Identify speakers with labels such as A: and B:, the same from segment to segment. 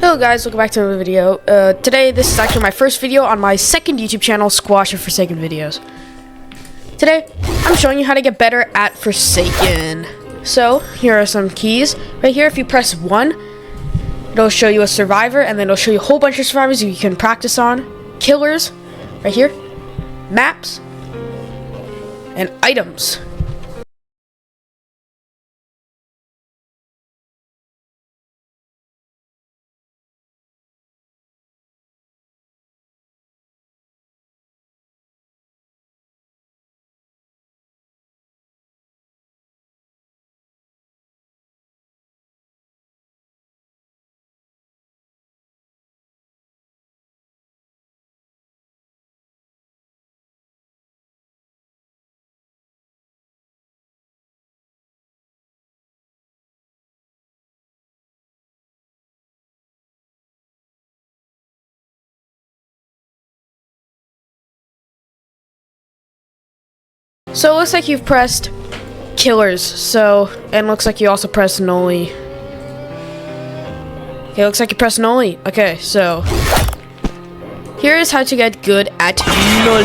A: Hello guys, welcome back to another video. Today this is actually my first video on my second YouTube channel, Squash of Forsaken Videos. Today, I'm showing you how to get better at Forsaken. So, here are some keys. Right here, if you press 1, it'll show you a survivor, and then it'll show you a whole bunch of survivors you can practice on. Killers, right here. Maps, and items. So it looks like you've pressed Killers, and looks like you also pressed Noli. Okay, looks like you pressed Noli. Okay, so here is how to get good at Noli.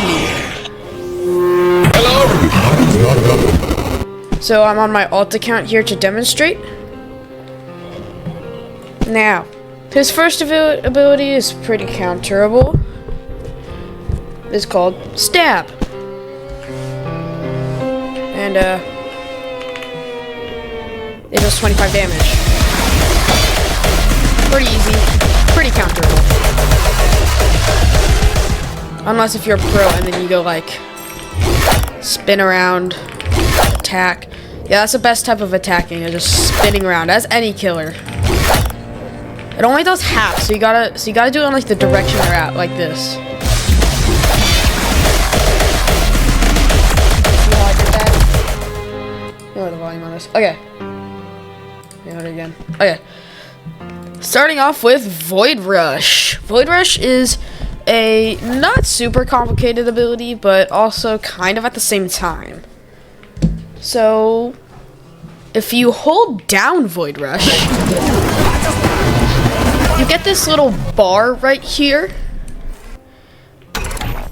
A: So I'm on my alt account here to demonstrate. Now, his first ability is pretty counterable. It's called Stab. And it does 25 damage. Pretty easy, pretty counterable. Unless if you're a pro and then you go like spin around, attack. Yeah, that's the best type of attacking, is just spinning around, as any killer. It only does half, so you gotta do it in like the direction they're at, like this. Lower the volume on this. Okay. Let it again. Okay. Starting off with Void Rush. Void Rush is a not super complicated ability, but also kind of at the same time. So, if you hold down Void Rush, you get this little bar right here.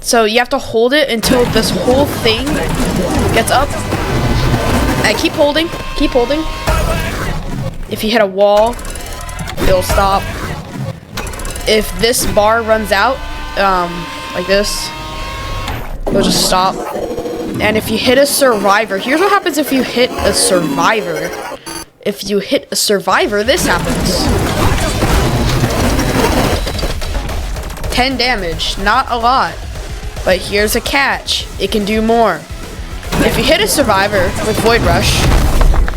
A: So you have to hold it until this whole thing gets up. And keep holding, keep holding. If you hit a wall, it'll stop. If this bar runs out, like this, it'll just stop. And if you hit a survivor, here's what happens if you hit a survivor. If you hit a survivor, this happens. 10 damage, not a lot. But here's a catch, it can do more. If you hit a survivor with Void Rush,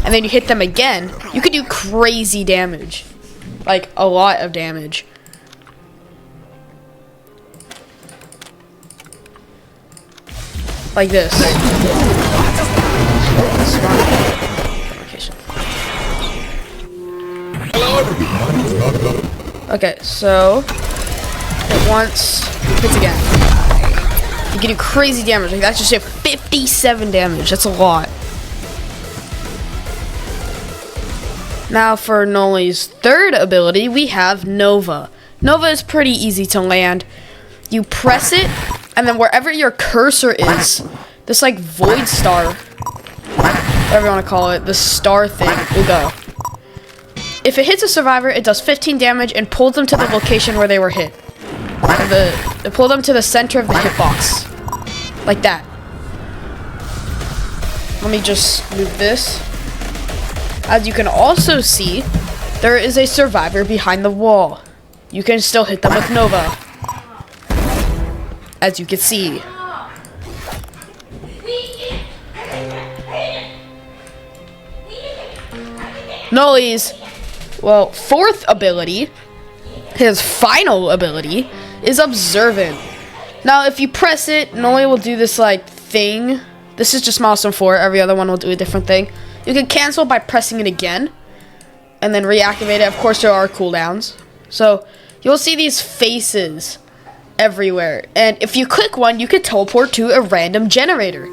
A: and then you hit them again, you could do crazy damage. Like, a lot of damage. Like this. Okay, so hit once, hits again. You can do crazy damage. Like, that's just 57 damage. That's a lot. Now for Noli's third ability, we have Nova. Nova is pretty easy to land. You press it, and then wherever your cursor is, this like void star, whatever you want to call it, the star thing will go. If it hits a survivor, it does 15 damage and pulls them to the location where they were hit. Pull them to the center of the hitbox. Like that. Let me just move this. As you can also see, there is a survivor behind the wall. You can still hit them with Nova. As you can see. Noli's, well, fourth ability, his final ability, is Observant. Now, if you press it, Noli will do this, like, thing. This is just milestone 4. Every other one will do a different thing. You can cancel by pressing it again. And then reactivate it. Of course, there are cooldowns. So, you'll see these faces everywhere. And if you click one, you can teleport to a random generator.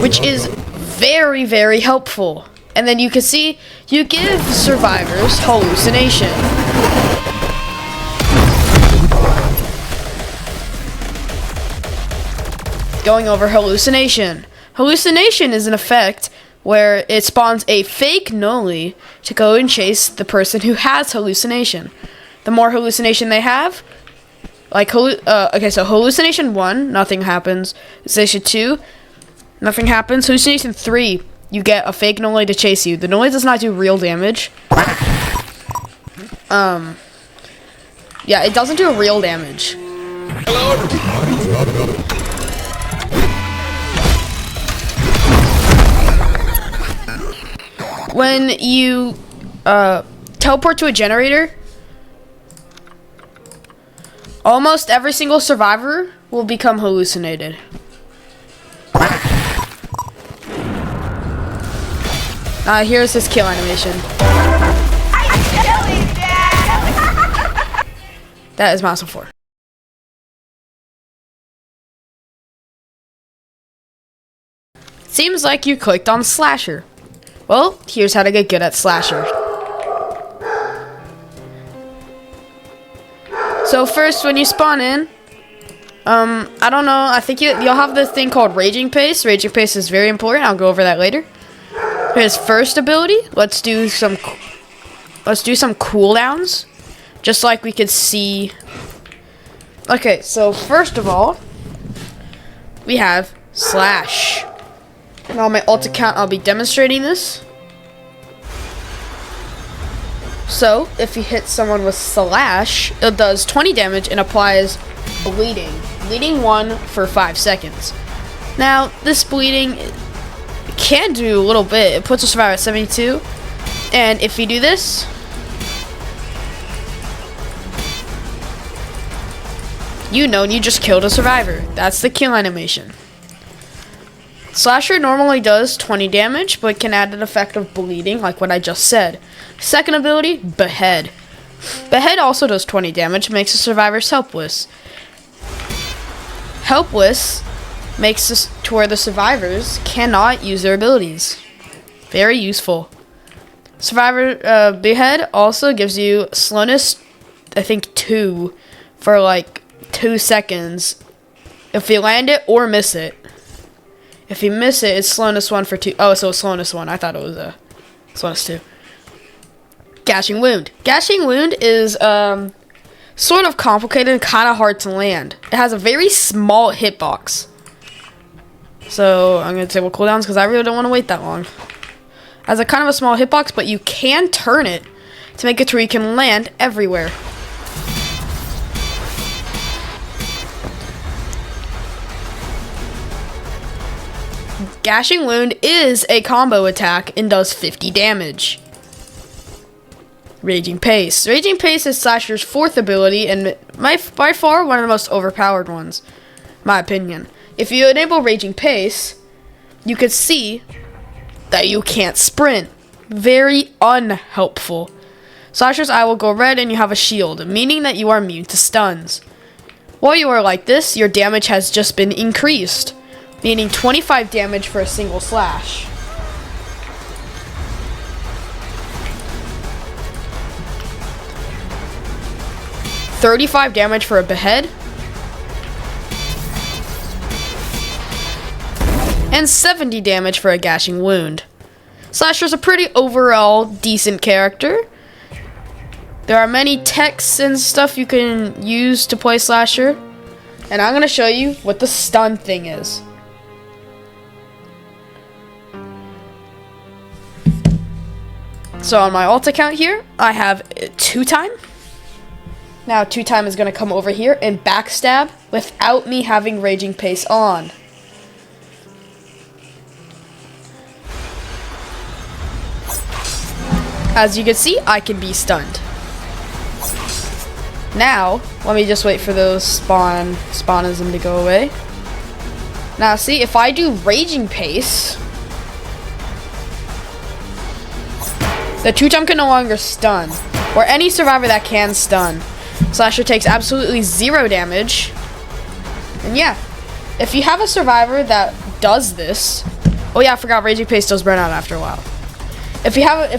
A: Which is very, very helpful. And then you can see, you give survivors hallucination. Going over hallucination. Hallucination is an effect where it spawns a fake Noli to go and chase the person who has hallucination. The more hallucination they have, like, okay, so hallucination 1, nothing happens. Hallucination 2, nothing happens. Hallucination 3, you get a fake Noli to chase you. The Noli does not do real damage. Yeah, it doesn't do real damage.
B: Hello, everybody.
A: When you teleport to a generator, almost every single survivor will become hallucinated. Here's his kill animation. That is Mouse 4. Seems like you clicked on Slasher. Well, here's how to get good at Slasher. So first, when you spawn in, I don't know, I think you'll have this thing called Raging Pace. Raging Pace is very important. I'll go over that later. His first ability, let's do some cooldowns, just like we could see. Okay, so first of all, we have Slash. And on my alt account, I'll be demonstrating this. So, if you hit someone with Slash, it does 20 damage and applies bleeding. Bleeding 1 for 5 seconds. Now, this bleeding can do a little bit. It puts a survivor at 72. And if you do this, you just killed a survivor. That's the kill animation. Slasher normally does 20 damage, but can add an effect of bleeding, like what I just said. Second ability, Behead. Behead also does 20 damage, makes the survivors helpless. Helpless makes this to where the survivors cannot use their abilities. Very useful. Survivor Behead also gives you slowness, I think 2, for like 2 seconds. If you land it or miss it. If you miss it, it's slowness 1 for 2. Oh, so it's slowness 1. I thought it was slowness 2. Gashing Wound. Gashing Wound is sort of complicated and kind of hard to land. It has a very small hitbox. So I'm going to disable cooldowns because I really don't want to wait that long. It has a kind of a small hitbox, but you can turn it to make it to where you can land everywhere. Gashing Wound is a combo attack and does 50 damage. Raging Pace. Raging Pace is Slasher's 4th ability and by far one of the most overpowered ones, in my opinion. If you enable Raging Pace, you could see that you can't sprint. Very unhelpful. Slasher's eye will go red and you have a shield, meaning that you are immune to stuns. While you are like this, your damage has just been increased, meaning 25 damage for a single slash. $35 damage for a Behead. And 70 damage for a Gashing Wound. Slasher's a pretty overall decent character. There are many techs and stuff you can use to play Slasher. And I'm going to show you what the stun thing is. So on my alt account here, I have 2-time. Now 2-time is going to come over here and backstab without me having Raging Pace on. As you can see, I can be stunned. Now, let me just wait for those spawnism to go away. Now see, if I do Raging Pace, the 2-time can no longer stun, or any survivor that can stun. Slasher takes absolutely 0 damage. And yeah, if you have a survivor that does this, oh yeah, I forgot Raging Pace does burn out after a while. If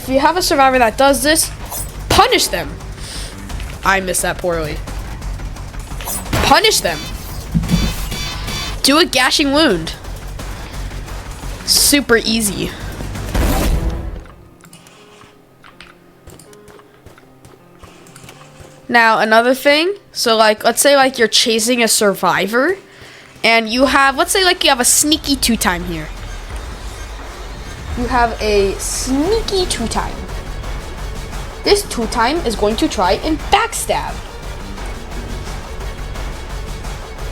A: you have a survivor that does this, punish them. I missed that poorly. Punish them. Do a gashing wound. Super easy. Now, another thing. So, like, let's say, like, you're chasing a survivor. And you have, let's say, like, you have a sneaky 2-time here. You have a sneaky 2-time. This 2-time is going to try and backstab.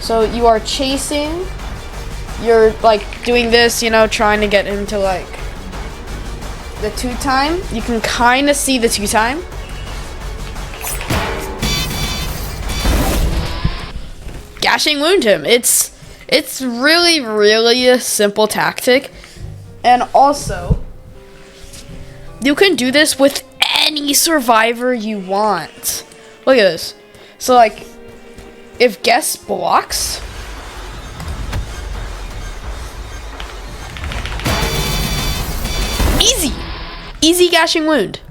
A: So you are chasing. You're like doing this, you know, trying to get him to like the 2-time. You can kind of see the 2-time. Gashing wound him. It's really a simple tactic. And also, you can do this with any survivor you want. Look at this. So, like, if Guess blocks, easy gashing wound.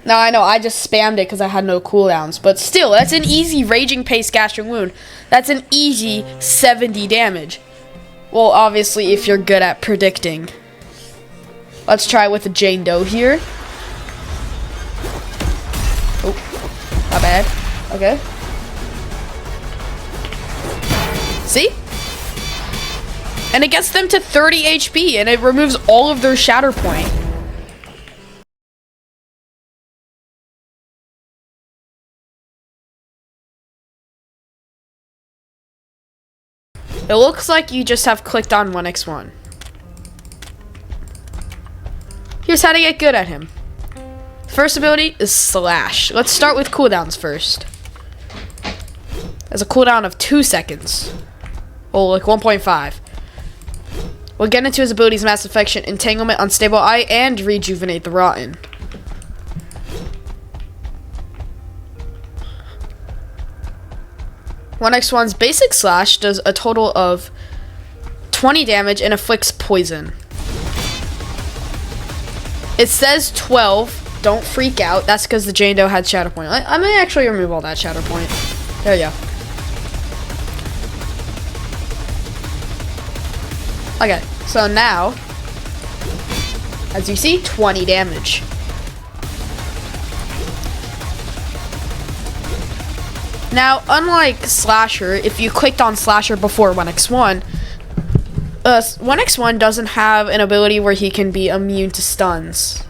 A: Now, I know I just spammed it because I had no cooldowns, but still, that's an easy Raging Pace gashing wound. That's an easy 70 damage. Well, obviously, if you're good at predicting. Let's try with the Jane Doe here. Oh, not bad. Okay. See? And it gets them to 30 HP, and it removes all of their Shatter Point. It looks like you just have clicked on 1x1. Here's how to get good at him. First ability is Slash. Let's start with cooldowns first. There's a cooldown of 2 seconds. Oh, like 1.5. We'll get into his abilities: Mass Infection, Entanglement, Unstable Eye, and Rejuvenate the Rotten. One X1's basic slash does a total of 20 damage and inflicts poison. It says 12. Don't freak out. That's because the Jane Doe had Shatter Point. I may actually remove all that Shatter Point. There you go. Okay, so now, as you see, 20 damage. Now, unlike Slasher, if you clicked on Slasher before 1x1, 1x1 doesn't have an ability where he can be immune to stuns.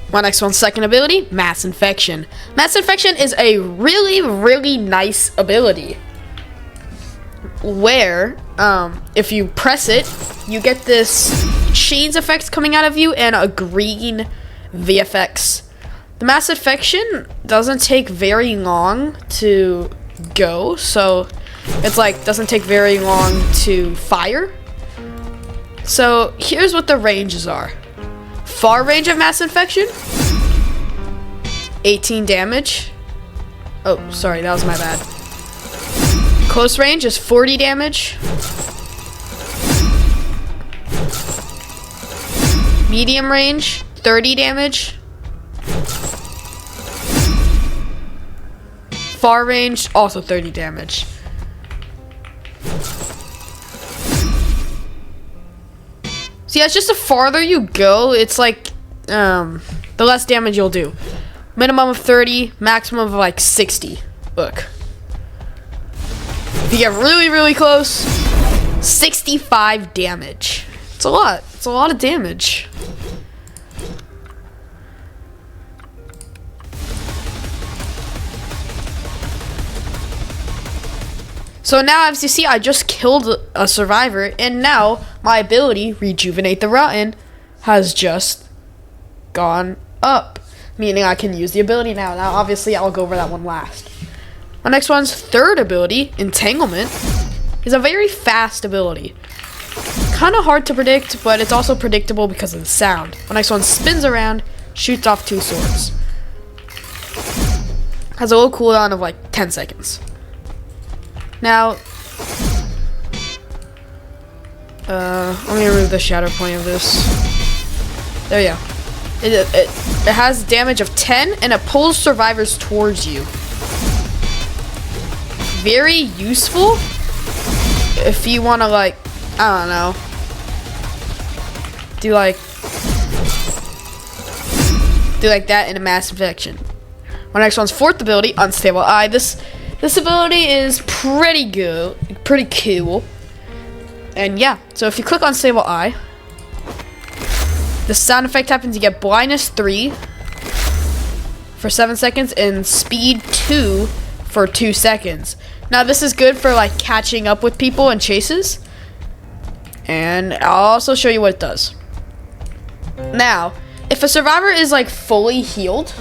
A: 1x1's second ability, Mass Infection. Mass Infection is a really nice ability where, if you press it, you get this chains effect coming out of you and a green VFX. The Mass Infection doesn't take very long to go, so it's like doesn't take very long to fire. So here's what the ranges are. Far range of Mass Infection, 18 damage. Oh, sorry, that was my bad. Close range is 40 damage. Medium range, 30 damage. Far range, also 30 damage. So yeah, it's just the farther you go, it's like, the less damage you'll do. Minimum of 30, maximum of like 60. Look. If you get really close, 65 damage. It's a lot. It's a lot of damage. So now, as you see, I just killed a survivor, and now my ability, Rejuvenate the Rotten, has just gone up. Meaning I can use the ability now. Now, obviously, I'll go over that one last. My next one's third ability, Entanglement, is a very fast ability. Kind of hard to predict, but it's also predictable because of the sound. My next one spins around, shoots off 2 swords. Has a low cooldown of like 10 seconds. Now, let me remove the Shatter Point of this. There you go. It has damage of 10 and it pulls survivors towards you. Very useful if you want to, like, I don't know, do like that in a mass infection. Our next one's fourth ability, Unstable Eye. This ability is pretty good, pretty cool. And yeah, so if you click Unstable Eye, the sound effect happens. You get blindness 3 for 7 seconds and speed 2 for 2 seconds. Now this is good for like catching up with people in chases. And I'll also show you what it does. Now, if a survivor is like fully healed,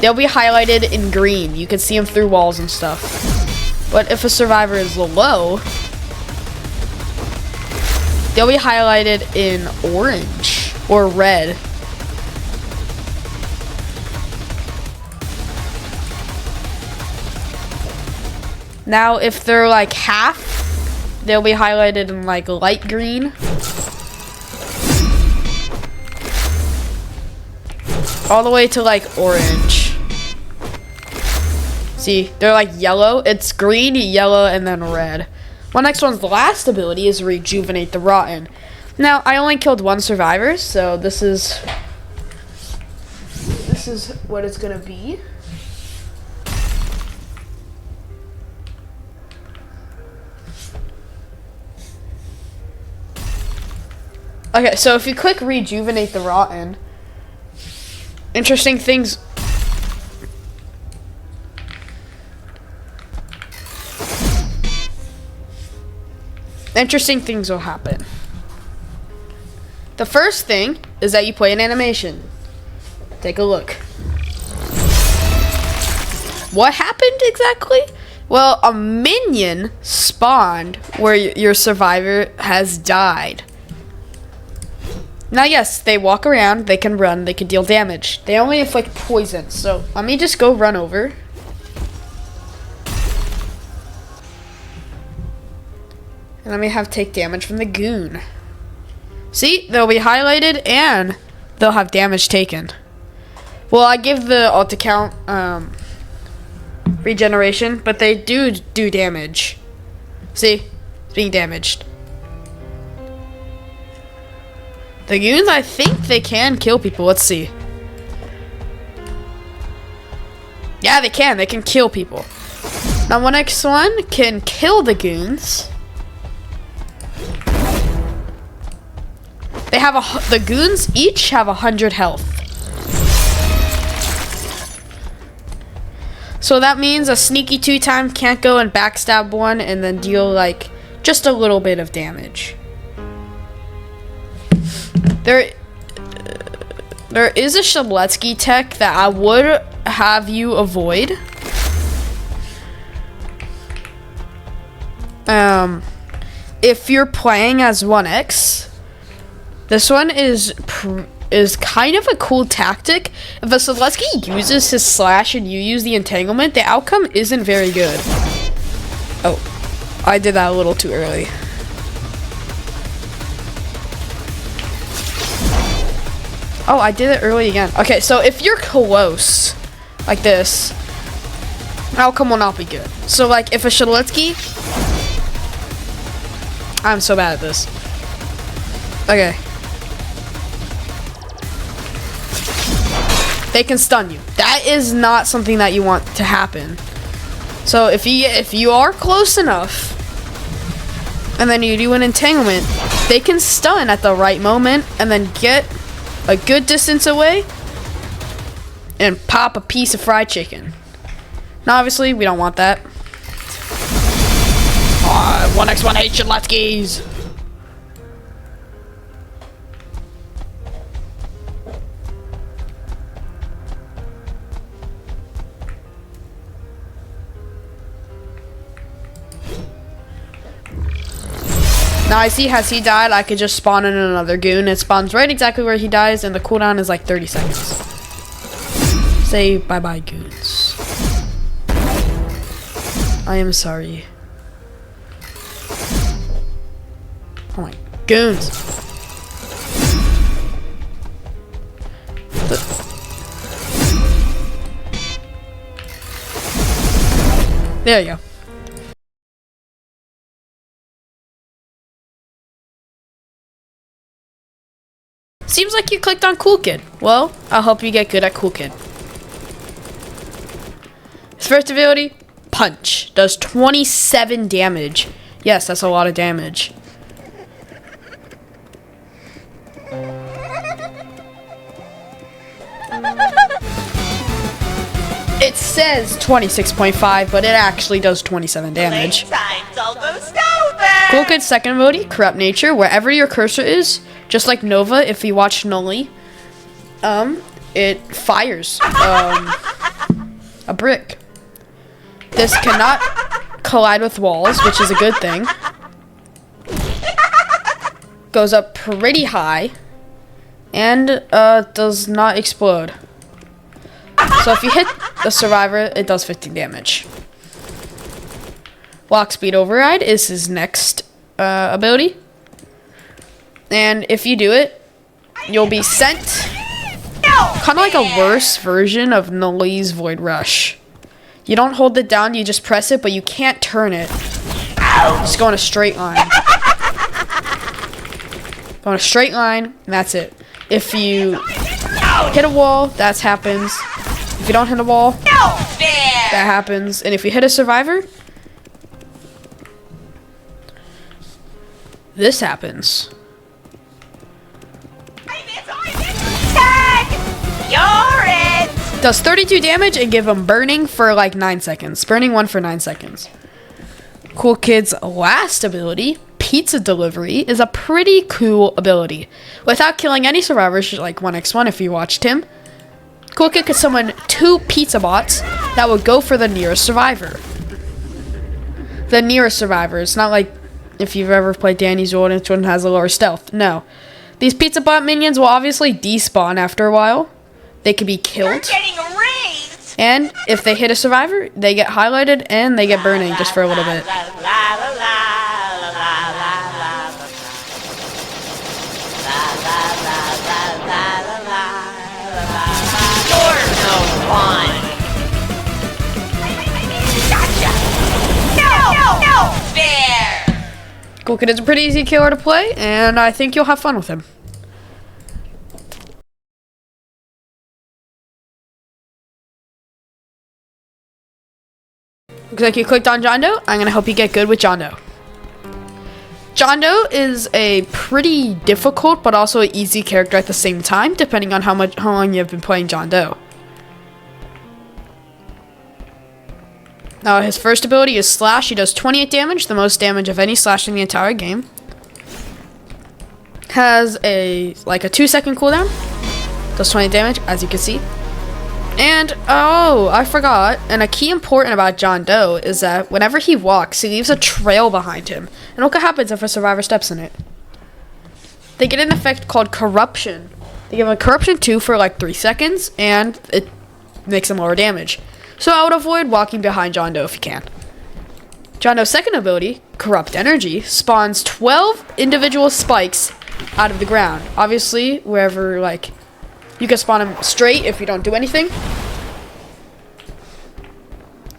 A: they'll be highlighted in green. You can see them through walls and stuff. But if a survivor is low, they'll be highlighted in orange or red. Now, if they're like half, they'll be highlighted in like light green. All the way to like orange. See, they're like yellow. It's green, yellow, and then red. My next one's the last ability is Rejuvenate the Rotten. Now, I only killed 1 survivor, so this is what it's gonna be. Okay, so if you click Rejuvenate the Rotten, interesting things will happen. The first thing is that you play an animation. Take a look. What happened exactly? Well, a minion spawned where your survivor has died. Now, yes, they walk around, they can run, they can deal damage. They only inflict poison, so let me just go run over. And let me have take damage from the goon. See, they'll be highlighted and they'll have damage taken. Well, I give the alt account regeneration, but they do damage. See, it's being damaged. The goons, I think they can kill people. Let's see. Yeah, they can. They can kill people. Now, one next one can kill the goons. They have the goons each have 100 health. So that means a sneaky 2-time can't go and backstab one and then deal like just a little bit of damage. There is a Shabletski tech that I would have you avoid. If you're playing as 1x, this one is kind of a cool tactic. If a Shabletski uses his slash and you use the entanglement, the outcome isn't very good. Oh, I did that a little too early. Oh, I did it early again. Okay, so if you're close, like this, outcome will not be good. So, like, if a Shabletski... I'm so bad at this. Okay. They can stun you. That is not something that you want to happen. So, if you are close enough, and then you do an entanglement, they can stun at the right moment, and then get a good distance away and pop a piece of fried chicken. Now, obviously, we don't want that. 1x1 hates Shabletskis. Now I see, has he died, I could just spawn in another goon. It spawns right exactly where he dies, and the cooldown is like 30 seconds. Say bye-bye, goons. I am sorry. Oh my, goons. There you go. Seems like you clicked on Cool Kid. Well, I'll help you get good at Cool Kid. His first ability, Punch. Does 27 damage. Yes, that's a lot of damage. It says 26.5, but it actually does 27 damage. Cool Kid's second ability, Corrupt Nature. Wherever your cursor is, just like Nova, if you watch Nully, it fires a brick. This cannot collide with walls, which is a good thing. Goes up pretty high and does not explode. So if you hit the survivor, it does 15 damage. Lock Speed Override is his next ability. And if you do it, you'll be sent kind of like a worse version of Nully's Void Rush. You don't hold it down, you just press it, but you can't turn it. Just go in a straight line. Go in a straight line, and that's it. If you hit a wall, that happens. If you don't hit a wall, that happens. And if you hit a survivor, this happens. Does 32 damage and give him burning for like 9 seconds. Burning 1 for 9 seconds. Cool Kid's last ability, Pizza Delivery, is a pretty cool ability. Without killing any survivors, like 1x1 if you watched him, Cool Kid could summon 2 pizza bots that would go for the nearest survivor. The nearest survivor. It's not like if you've ever played Danny's World and each one has a lower stealth. No. These pizza bot minions will obviously despawn after a while. They can be killed. And if they hit a survivor, they get highlighted and they get burning just for a little bit. Cool Kid is a pretty easy killer to play, and I think you'll have fun with him. Looks like you clicked on John Doe. I'm going to help you get good with John Doe. John Doe is a pretty difficult but also an easy character at the same time, depending on how long you've been playing John Doe. Now, his first ability is Slash. He does 28 damage, the most damage of any Slash in the entire game. Has a 2-second cooldown. Does 20 damage, as you can see. And, oh, I forgot. And a key important about John Doe is that whenever he walks, he leaves a trail behind him. And look what happens if a survivor steps in it. They get an effect called Corruption. They give a Corruption 2 for like 3 seconds, and it makes them lower damage. So I would avoid walking behind John Doe if you can. John Doe's second ability, Corrupt Energy, spawns 12 individual spikes out of the ground. Obviously, wherever, like, you can spawn them straight if you don't do anything.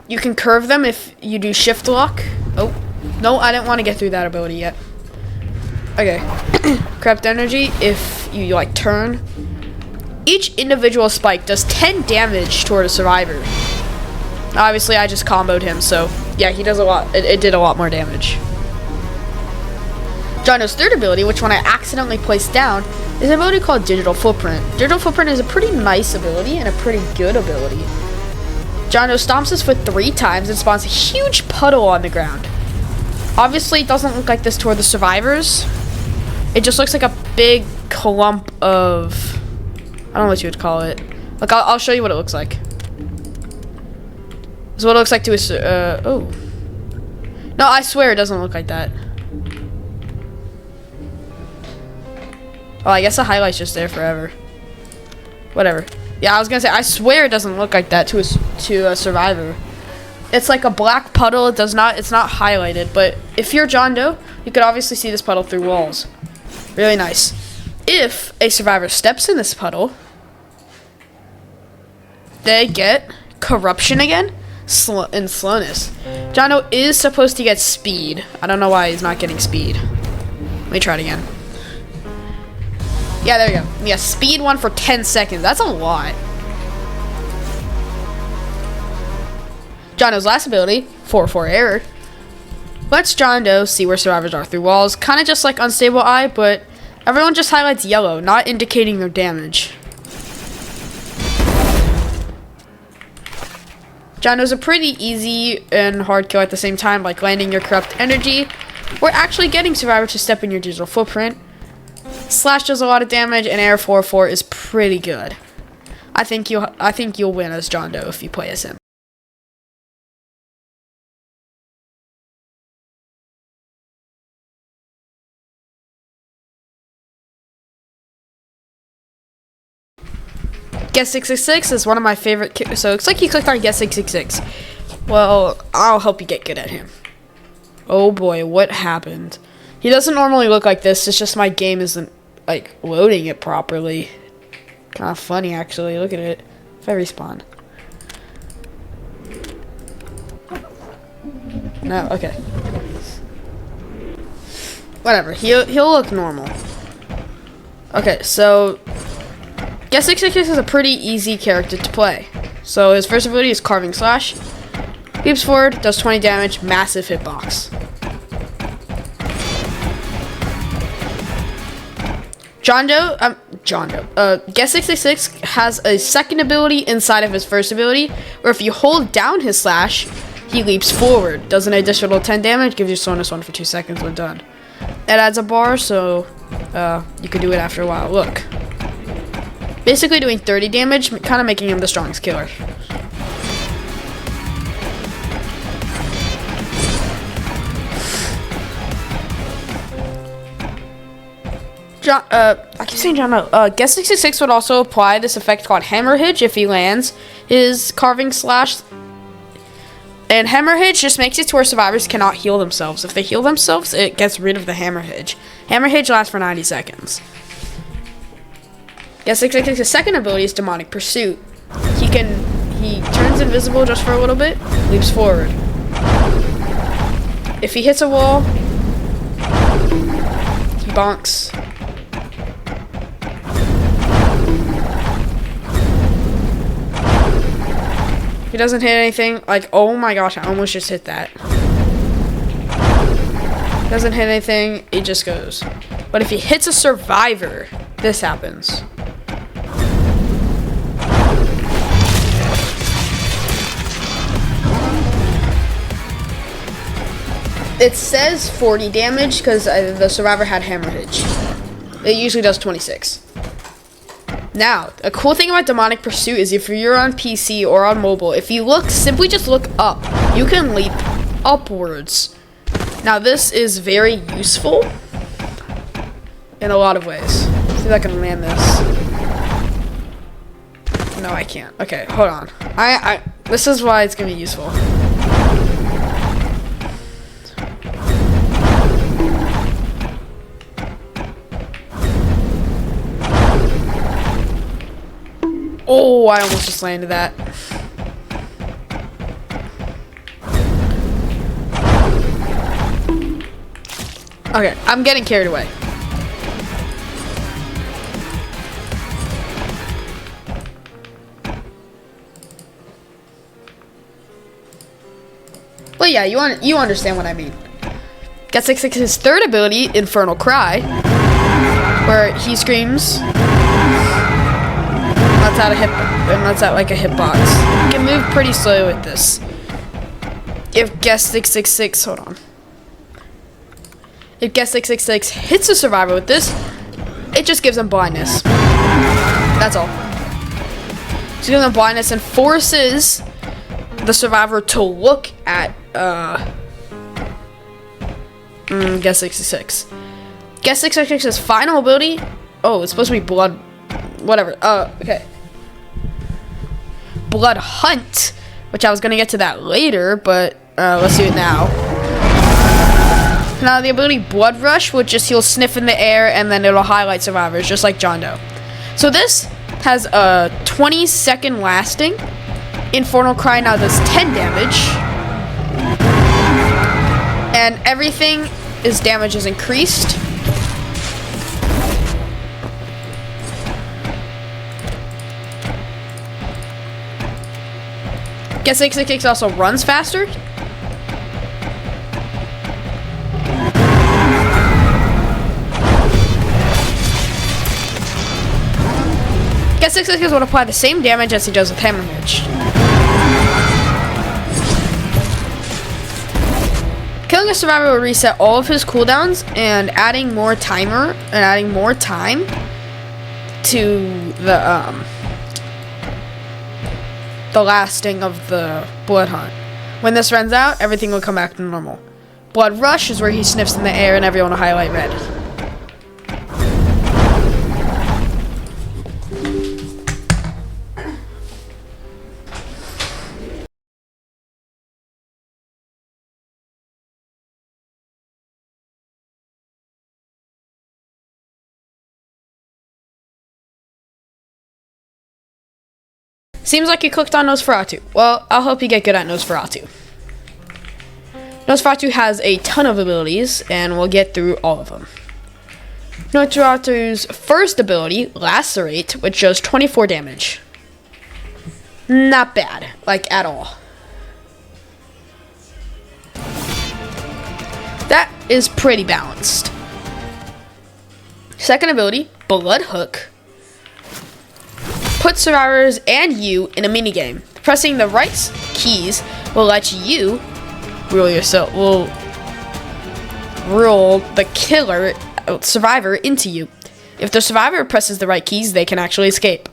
A: You can curve them if you do shift lock. Oh, no, I didn't want to get through that ability yet. Okay. Corrupt Energy, if you, like, turn. Each individual spike does 10 damage toward a survivor. Obviously, I just comboed him, so yeah, he does a lot. It did a lot more damage. John Doe's third ability, which one I accidentally placed down, is an ability called Digital Footprint. Digital Footprint is a pretty nice ability and a pretty good ability. John Doe stomps his foot 3 times and spawns a huge puddle on the ground. Obviously, it doesn't look like this toward the survivors. It just looks like a big clump of... I don't know what you would call it. Look, I'll show you what it looks like. This is what it looks like to a... oh. No, I swear it doesn't look like that. Oh, I guess the highlight's just there forever. Whatever. Yeah, I was gonna say, I swear it doesn't look like that to a survivor. It's like a black puddle. It's not highlighted, but if you're John Doe, you could obviously see this puddle through walls. Really nice. If a survivor steps in this puddle, they get Corruption again. in slowness. John Doe is supposed to get speed. I don't know why he's not getting speed. Let me try it again. Yeah, there we go. Yeah, speed 1 for 10 seconds. That's a lot. John Doe's last ability, 4-4 error. Lets John Doe see where survivors are through walls. Kind of just like Unstable Eye, but everyone just highlights yellow, not indicating their damage. John Doe's a pretty easy and hard kill at the same time, like landing your corrupt energy, or actually getting survivors to step in your digital footprint. Slash does a lot of damage, and Air 4-4 is pretty good. I think you'll win as John Doe if you play as him. Guess 666 is one of my favorite. So it looks like you clicked on Guess 666. Well, I'll help you get good at him. Oh boy, what happened? He doesn't normally look like this. It's just my game isn't like loading it properly. Kind of funny actually. Look at it. If I respawn. No, okay. Whatever. He'll look normal. Okay, so Guess 666 is a pretty easy character to play. So his first ability is Carving Slash. Leaps forward, does 20 damage, massive hitbox. Guess 666 has a second ability inside of his first ability, where if you hold down his slash, he leaps forward, does an additional 10 damage, gives you slowness 1 for 2 seconds when done. It adds a bar, so you can do it after a while. Look. Basically doing 30 damage, kind of making him the strongest killer. I keep saying John Doe. Guess 666 would also apply this effect called Hammerhage if he lands his Carving Slash. And Hammerhage just makes it to where survivors cannot heal themselves. If they heal themselves, it gets rid of the Hammerhage. Hammerhage lasts for 90 seconds. Guess 666's second ability is Demonic Pursuit. He turns invisible just for a little bit, leaps forward. If he hits a wall, he bonks. If he doesn't hit anything, like, oh my gosh, I almost just hit that. Doesn't hit anything, it just goes. But if he hits a survivor, this happens. It says 40 damage because the survivor had Hammerhage. It usually does 26. Now, a cool thing about Demonic Pursuit is if you're on PC or on mobile, if you look, simply just look up. You can leap upwards. Now, this is very useful in a lot of ways. See if I can land this. No, I can't. Okay, hold on. This is why it's gonna be useful. Oh, I almost just landed that. Okay, I'm getting carried away. But yeah, you understand what I mean. Guess 666's third ability, Infernal Cry, where he screams. That's out like a hitbox. You can move pretty slow with this. If Guess 666, hold on. If Guess 666 hits a survivor with this, it just gives them blindness. That's all. It gives them blindness and forces the survivor to look at Guess 666. Guess 666's final ability. Oh, it's supposed to be blood. Whatever. Okay. Blood Hunt, which I was gonna get to that later, but let's do it now. Now the ability Blood Rush, which just he'll sniff in the air and then it'll highlight survivors, just like John Doe. So this has a 20-second lasting Infernal Cry now does 10 damage. And everything, his damage is increased. Get 666 also runs faster. Get 666 would apply the same damage as he does with Hammer Mage. Killing a survivor will reset all of his cooldowns and adding more time to the lasting of the blood hunt. When this runs out, everything will come back to normal. Blood Rush is where he sniffs in the air and everyone will highlight red. Seems like you clicked on Nosferatu. Well, I'll help you get good at Nosferatu. Nosferatu has a ton of abilities, and we'll get through all of them. Nosferatu's first ability, Lacerate, which does 24 damage. Not bad, like at all. That is pretty balanced. Second ability, Blood Hook. Put survivors and you in a minigame. Pressing the right keys will let you rule the killer survivor into you. If the survivor presses the right keys, they can actually escape.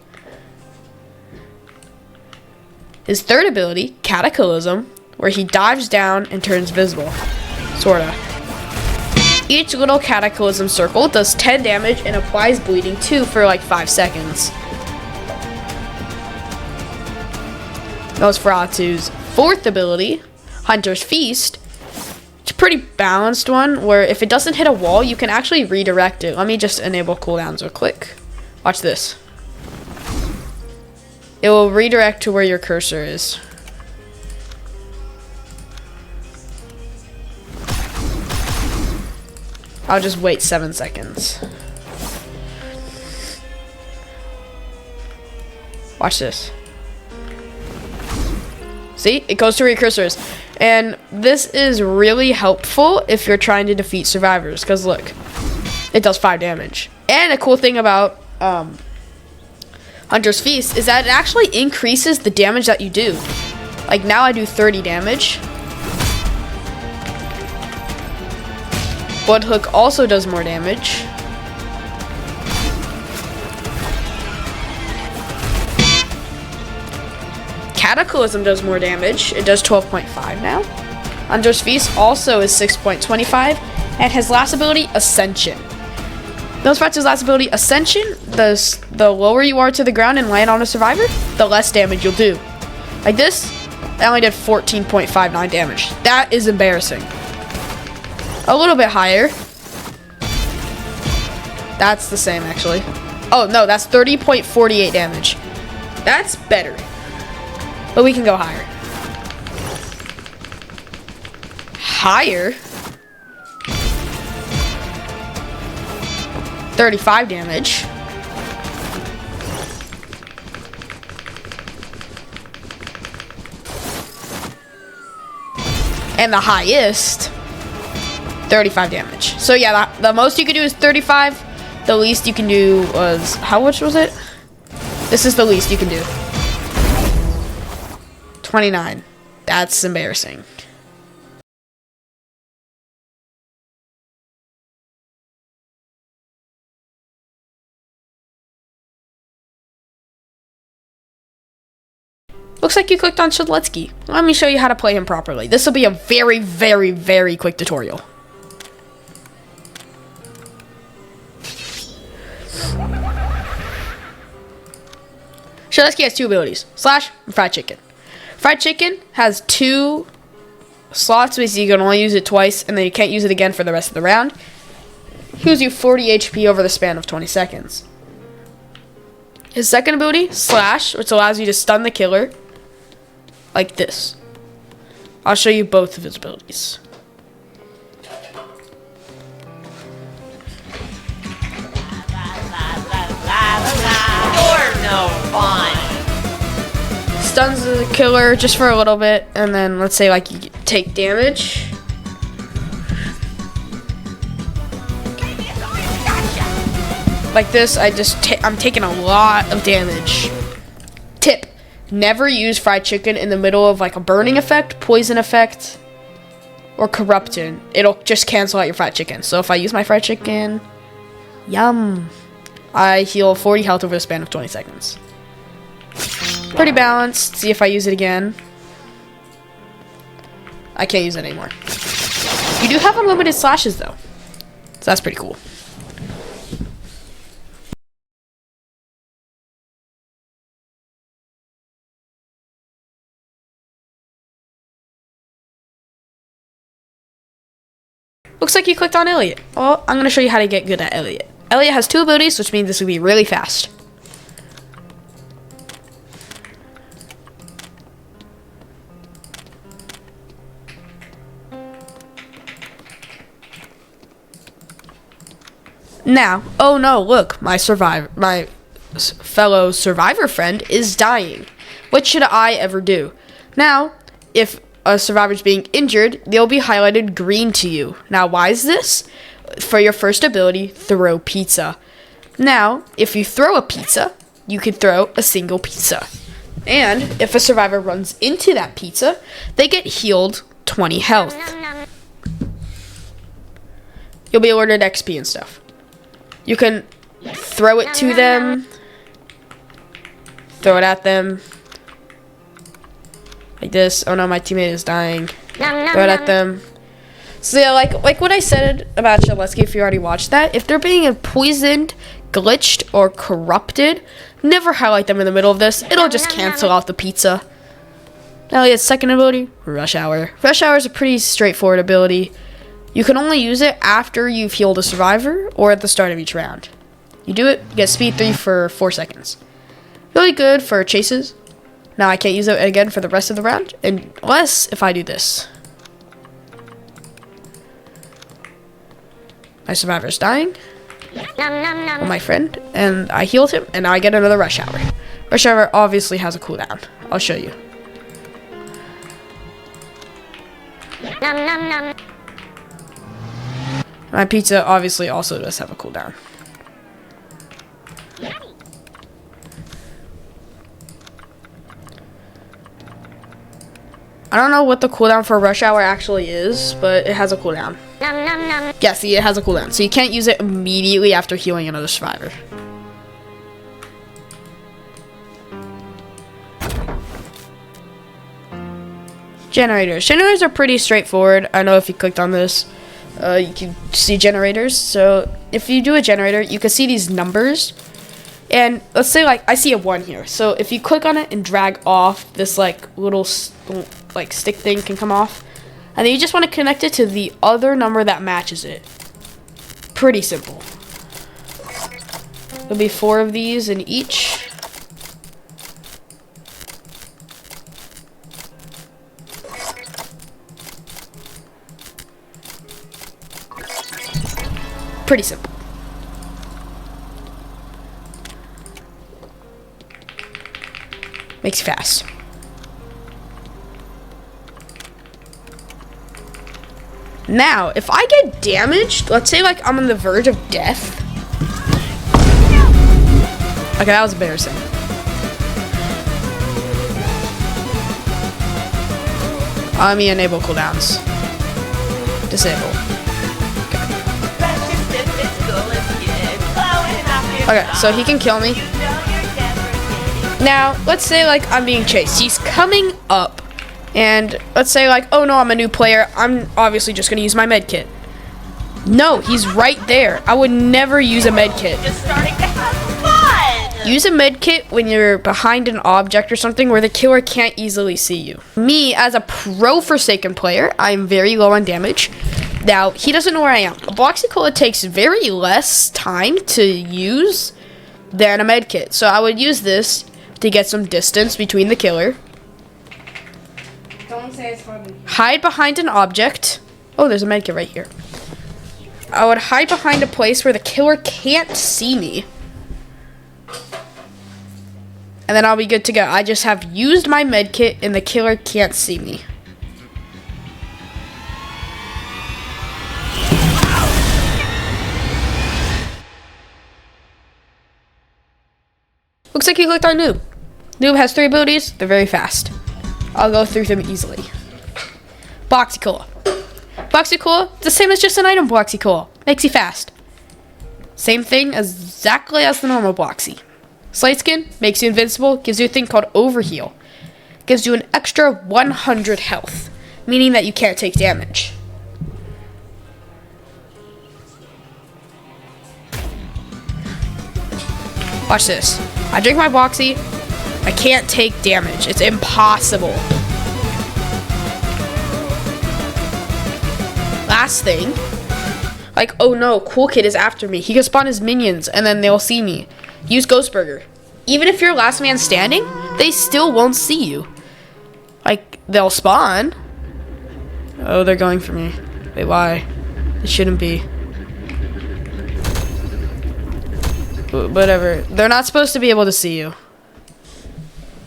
A: His third ability, Cataclysm, where he dives down and turns visible. Sorta. Each little Cataclysm circle does 10 damage and applies bleeding 2 for like 5 seconds. Nosferatu's fourth ability, Hunter's Feast. It's a pretty balanced one where if it doesn't hit a wall, you can actually redirect it. Let me just enable cooldowns real quick. Watch this. It will redirect to where your cursor is. I'll just wait 7 seconds. Watch this. See, it goes to where your cursor is. And this is really helpful if you're trying to defeat survivors, because look, it does 5 damage. And a cool thing about Hunter's Feast is that it actually increases the damage that you do. Like now I do 30 damage. Blood Hook also does more damage. Cataclysm does more damage. It does 12.5 now. Hunter's Feast also is 6.25. And his last ability, Ascension. Nosferatu's last ability, Ascension, the lower you are to the ground and land on a survivor, the less damage you'll do. Like this, I only did 14.59 damage. That is embarrassing. A little bit higher. That's the same, actually. Oh, no, that's 30.48 damage. That's better. But we can go higher. Higher. 35 damage. And the highest, 35 damage. So yeah, the most you can do is 35. The least you can do was, how much was it? This is the least you can do. 29. That's embarrassing. Looks like you clicked on Shadletsky. Let me show you how to play him properly. This will be a very, very, very quick tutorial. Shadletsky has 2 abilities, Slash and Fried Chicken. Fried Chicken has 2 slots, so you can only use it twice, and then you can't use it again for the rest of the round. Heals you 40 HP over the span of 20 seconds. His second ability, Slash, which allows you to stun the killer. like this. I'll show you both of his abilities.
C: You're no fun.
A: Stuns the killer just for a little bit, and then let's say like you take damage. Like this, I'm taking a lot of damage. Tip: never use fried chicken in the middle of like a burning effect, poison effect, or corrupting. It'll just cancel out your fried chicken. So if I use my fried chicken, yum, I heal 40 health over the span of 20 seconds. Pretty balanced. See if I use it again. I can't use it anymore. You do have unlimited slashes though, so that's pretty cool. Looks like you clicked on Elliot. Well, I'm going to show you how to get good at Elliot. Elliot has 2 abilities, which means this will be really fast. Now, oh no, look, my fellow survivor friend is dying. What should I ever do? Now, if a survivor's being injured, they'll be highlighted green to you. Now, why is this? For your first ability, throw pizza. Now, if you throw a pizza, you can throw a single pizza. And if a survivor runs into that pizza, they get healed 20 health. You'll be awarded XP and stuff. You can throw it to them, throw it at them, like this. Oh no, my teammate is dying. Throw it at them. So yeah, like what I said about Shaletsky, if you already watched that, if they're being poisoned, glitched, or corrupted, never highlight them in the middle of this. It'll just cancel out the pizza. Now his second ability, Rush Hour. Rush Hour is a pretty straightforward ability. You can only use it after you've healed a survivor or at the start of each round. You do it, you get speed 3 for 4 seconds. Really good for chases. Now I can't use it again for the rest of the round, unless if I do this. My survivor's dying. Well, my friend, and I healed him, and now I get another Rush Hour. Rush Hour obviously has a cooldown. I'll show you. My pizza obviously also does have a cooldown. I don't know what the cooldown for Rush Hour actually is, but it has a cooldown. Yeah, see, it has a cooldown. So you can't use it immediately after healing another survivor. Generators. Generators are pretty straightforward. I know if you clicked on this, you can see generators. So if you do a generator, you can see these numbers. And let's say like I see a 1 here. So if you click on it and drag off, this like little like stick thing can come off. And then you just want to connect it to the other number that matches it. Pretty simple. There'll be 4 of these in each. Pretty simple. Makes it fast. Now, if I get damaged, let's say like I'm on the verge of death. Okay, that was embarrassing. Let me enable cooldowns. Disable. Okay, so he can kill me. Now, let's say like I'm being chased. He's coming up. And let's say like, oh no, I'm a new player. I'm obviously just going to use my med kit. No, he's right there. I would never use a med kit.
C: Just starting to have fun.
A: Use a med kit when you're behind an object or something where the killer can't easily see you. Me, as a pro Forsaken player, I'm very low on damage. Now, he doesn't know where I am. A Bloxy takes very less time to use than a med kit. So I would use this to get some distance between the killer. hide behind an object. Oh, there's a medkit right here. I would hide behind a place where the killer can't see me. And then I'll be good to go. I just have used my medkit and the killer can't see me. Looks like you clicked on Noob. Noob has 3 abilities. They're very fast. I'll go through them easily. Boxy Cola. Boxy Cola, the same as just an item Boxy Cola. Makes you fast. Same thing as exactly as the normal Boxy. Slate Skin makes you invincible, gives you a thing called Overheal. Gives you an extra 100 health, meaning that you can't take damage. Watch this. I drink my Boxy. I can't take damage. It's impossible. Last thing. Like, oh no, Cool Kid is after me. He can spawn his minions and then they'll see me. Use Ghost Burger. Even if you're last man standing, they still won't see you. Like, they'll spawn. Oh, they're going for me. Wait, why? It shouldn't be. Whatever. They're not supposed to be able to see you.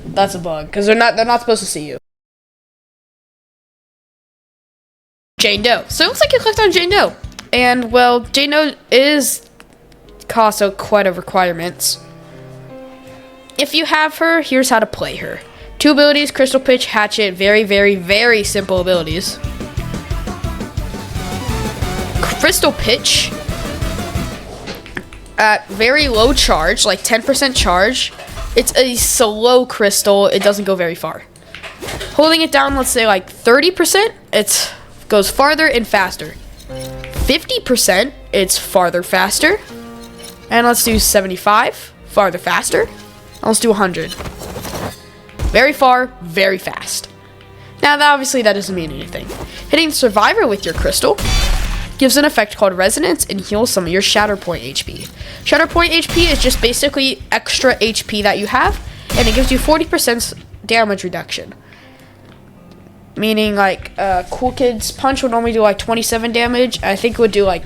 A: That's a bug, because they're not supposed to see you. Jane Doe. So it looks like you clicked on Jane Doe. And, well, Jane Doe is also quite a requirement. If you have her, here's how to play her. 2 abilities, Crystal Pitch, Hatchet. Very, very, very simple abilities. Crystal Pitch, at very low charge, like 10% charge, it's a slow crystal. It doesn't go very far. Holding it down, let's say like 30%, it goes farther and faster. 50%, it's farther, faster. And let's do 75, farther, faster. And let's do 100. Very far, very fast. Now, obviously, that doesn't mean anything. Hitting Survivor with your crystal gives an effect called Resonance and heals some of your Shatter Point HP. Shatter Point HP is just basically extra HP that you have, and it gives you 40% damage reduction. Meaning, like, Cool Kid's punch would normally do like 27 damage. I think it would do like...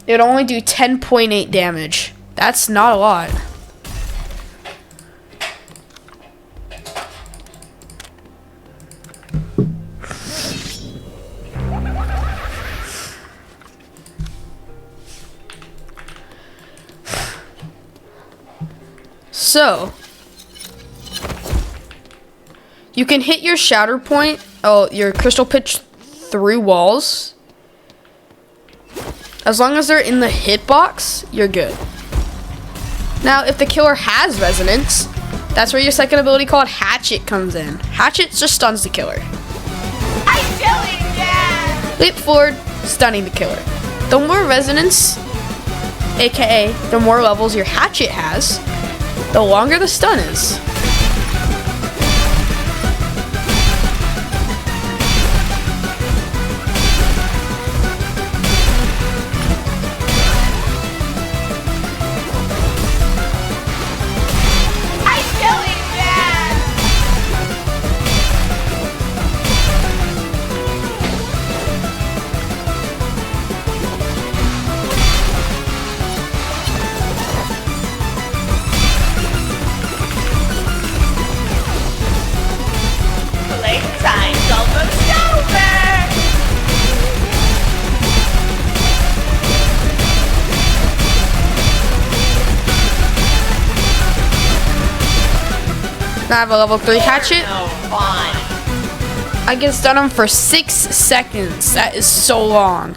A: It would only do 10.8 damage. That's not a lot. So, you can hit your Shatter Point, your Crystal Pitch through walls. As long as they're in the hitbox, you're good. Now, if the killer has Resonance, that's where your second ability called Hatchet comes in. Hatchet just stuns the killer.
C: I'm killing them!
A: Leap forward, stunning the killer. The more Resonance, aka the more levels your Hatchet has, the longer the stun is.
C: Playtime's almost over!
A: Now I have a level 3 Hatchet.
C: Oh, fun.
A: I can stun him for 6 seconds. That is so long.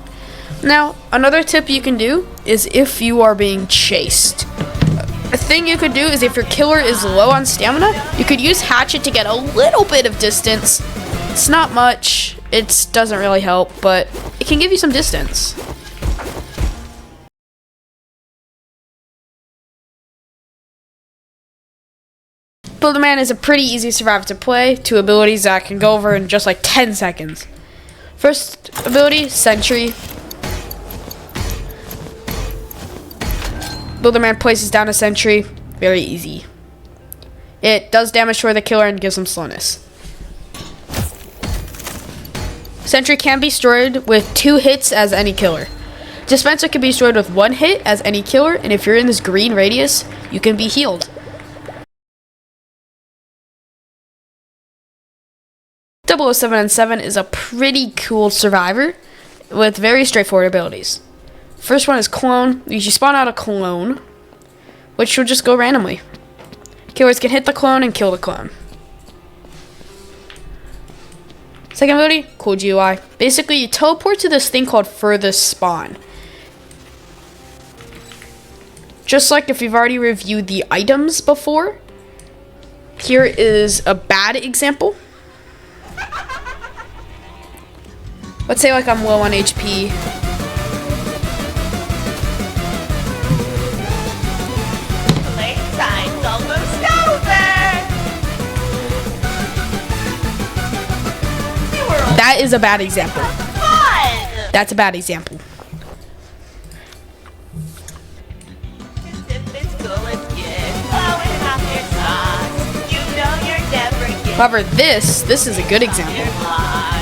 A: Now, another tip you can do is if you are being chased. A thing you could do is if your killer is low on stamina, you could use Hatchet to get a little bit of distance. It's not much. It doesn't really help, but it can give you some distance. Builderman is a pretty easy survivor to play. 2 abilities that I can go over in just like 10 seconds. First ability, Sentry. Builderman places down a sentry. Very easy. It does damage toward the killer and gives him slowness. Sentry can be destroyed with 2 hits as any killer. Dispenser can be destroyed with 1 hit as any killer, and if you're in this green radius, you can be healed. 007 is a pretty cool survivor with very straightforward abilities. First one is clone. You spawn out a clone, which will just go randomly. Killers can hit the clone and kill the clone. Second ability, cool GUI. Basically, you teleport to this thing called furthest spawn. Just like if you've already reviewed the items before, here is a bad example. Let's say like I'm low on HP.
C: Playtime's almost over.
A: That is a bad example.
C: Fun.
A: That's a bad example.
C: If it's cool, it's good. Blowing off your socks. You know you're never getting
A: However, this is a good example.
C: your block.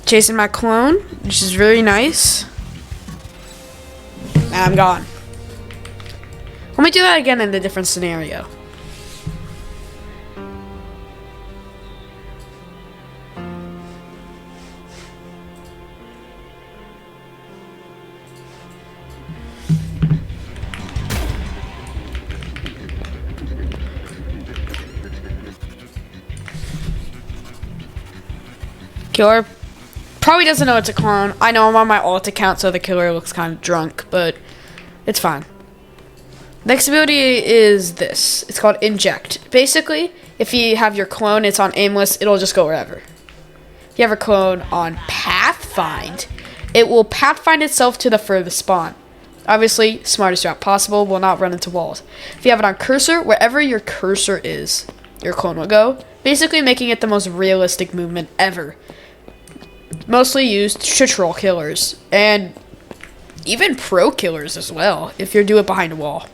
A: Chasing my clone, which is very nice. And I'm gone. Let me do that again in a different scenario. Killer probably doesn't know it's a clone. I know I'm on my alt account, so the killer looks kind of drunk, but it's fine. Next ability is this. It's called Inject. Basically, if you have your clone, it's on aimless, it'll just go wherever. If you have a clone on Pathfind, it will Pathfind itself to the furthest spawn. Obviously, smartest route possible, will not run into walls. If you have it on Cursor, wherever your cursor is, your clone will go. Basically making it the most realistic movement ever. Mostly used to troll killers, and even pro killers as well, if you do it behind a wall.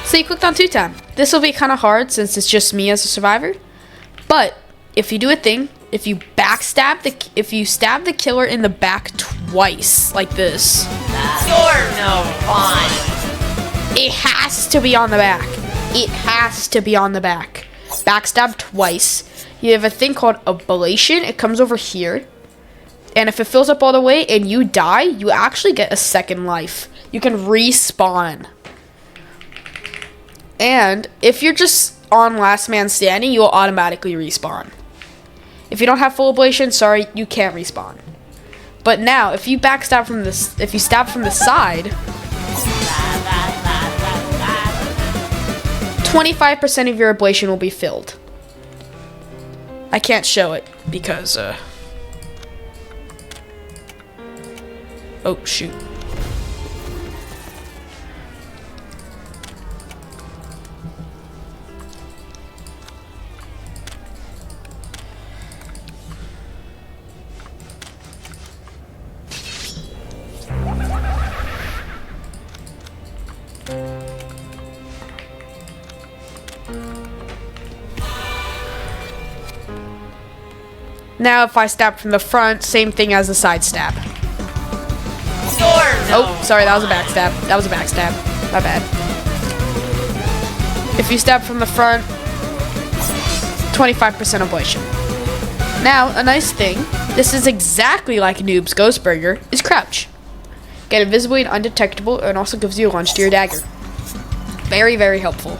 A: So you clicked on 2-time. This will be kind of hard since it's just me as a survivor, but if you do a thing, if you stab the killer in the back twice, like this,
C: You're no fun.
A: it has to be on the back. It has to be on the back. Backstab twice. You have a thing called ablation. It comes over here. And if it fills up all the way and you die, you actually get a second life. You can respawn. And if you're just on last man standing, you'll automatically respawn. If you don't have full ablation, sorry, you can't respawn. But now, if you backstab from this, if you stab from the side, 25% of your ablation will be filled. I can't show it because, oh, shoot. Now if I stab from the front, same thing as the side stab. Oh, sorry, that was a backstab. That was a backstab. My bad. If you stab from the front, 25% ablation. Now, a nice thing, this is exactly like Noob's Ghost Burger, is crouch. Get invisible and undetectable, and also gives you a launch to your dagger. Very, very helpful.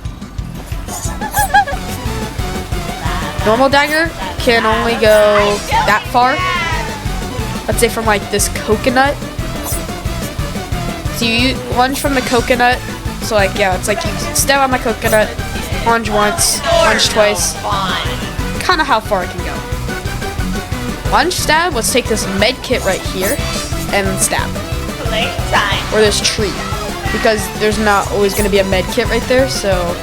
A: Normal dagger can only go that far. Let's say from like this coconut. So you lunge from the coconut. So like, yeah, it's like you step on the coconut, lunge once, lunge twice. Kind of how far it can go. lunge stab, let's take this med kit right here and stab.
C: Playtime.
A: Or this tree. Because there's not always going to be a med kit right there, so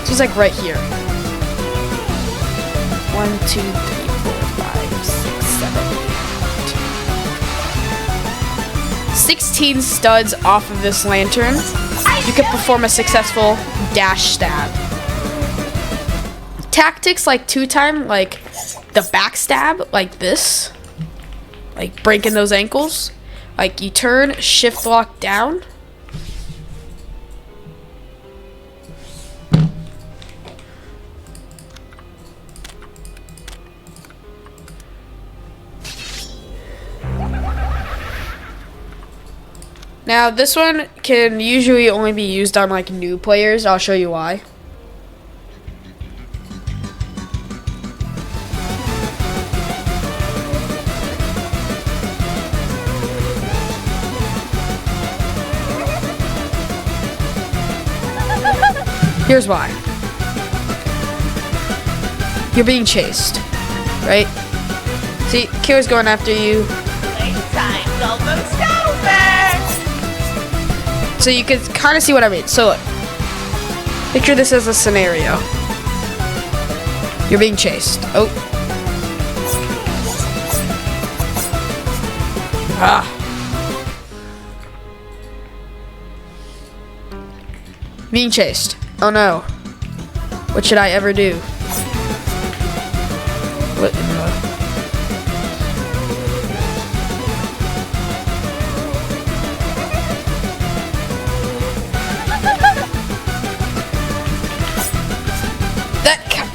A: it's just like right here. 1, 2, 3, 4, 5, 6, 7, 8. 16 studs off of this lantern. You can perform a successful dash stab. Tactics like 2-time, like the backstab, like this. Like breaking those ankles. Like you turn, shift lock down. Now this one can usually only be used on like new players. I'll show you why. Here's why. You're being chased, right? See, killer's going after you.
C: Playtime's almost over.
A: So you can kind of see what I mean. So look, picture this as a scenario. You're being chased. Oh. Ah. Being chased. Oh no. What should I ever do? What in the...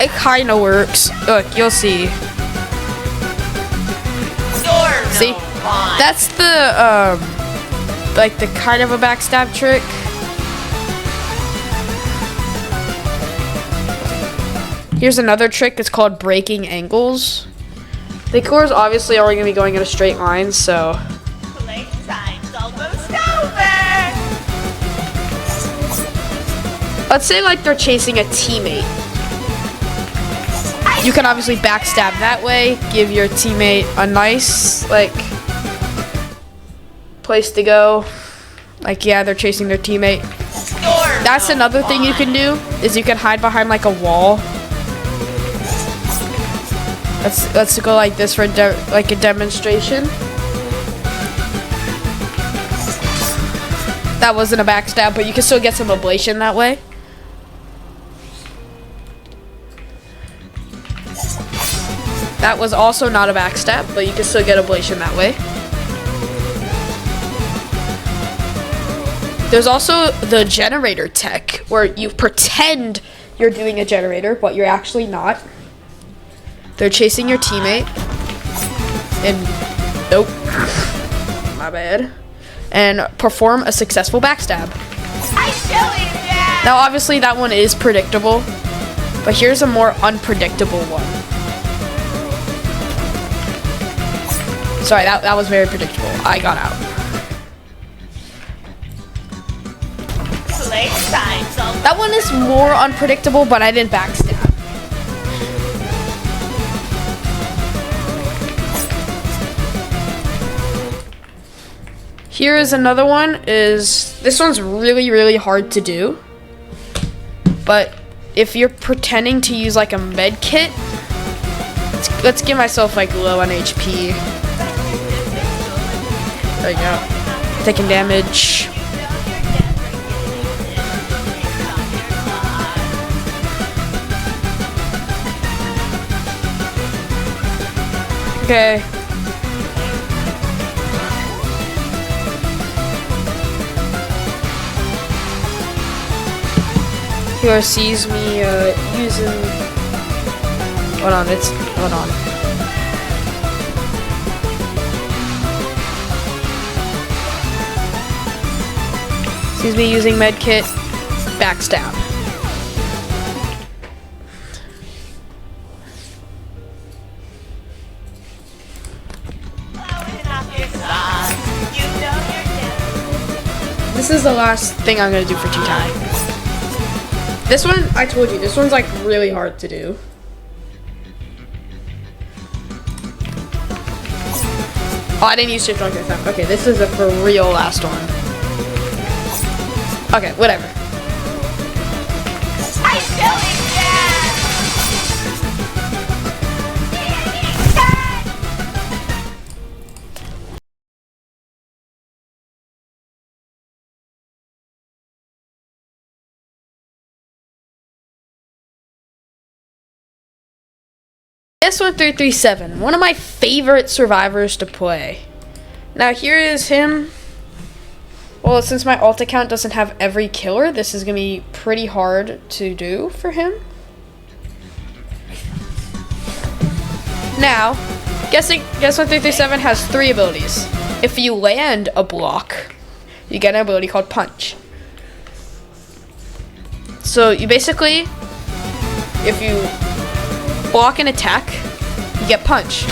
A: It kind of works. Look, you'll see. See? That's the, like the kind of a backstab trick. Here's another trick. It's called breaking angles. The killer's obviously already going to be going in a straight line, so...
C: Playtime's almost over.
A: Let's say like they're chasing a teammate. You can obviously backstab that way, give your teammate a nice, like, place to go. Like, yeah, they're chasing their teammate. That's another thing you can do, is you can hide behind, like, a wall. Let's go like this for, like, a demonstration. That wasn't a backstab, but you can still get some ablation that way. That was also not a backstab, but you can still get ablation that way. There's also the generator tech, where you pretend you're doing a generator, but you're actually not. They're chasing your teammate. And, nope. My bad. And perform a successful backstab. Now, obviously, that one is predictable, but here's a more unpredictable one. Sorry, that was very predictable. I got out. That one is more unpredictable, but I didn't backstab. Here is another one. This one's really, really hard to do. But if you're pretending to use like a med kit, let's give myself like low on HP. There you go. Taking damage. Okay. Here sees me using. Hold on, hold on. Sees me using medkit, backstab. This is the last thing I'm gonna do for 2-time. This one, I told you, this one's like really hard to do. Oh, I didn't use shift on this time. Okay, this is a for real last one. Okay, whatever.
C: I'm doing that!
A: S1337, one of my favorite survivors to play. Now here is him. Well, since my alt account doesn't have every killer, this is going to be pretty hard to do for him. Now, Guess1337 has 3 abilities. If you land a block, you get an ability called Punch. So you basically, if you block an attack, you get Punch.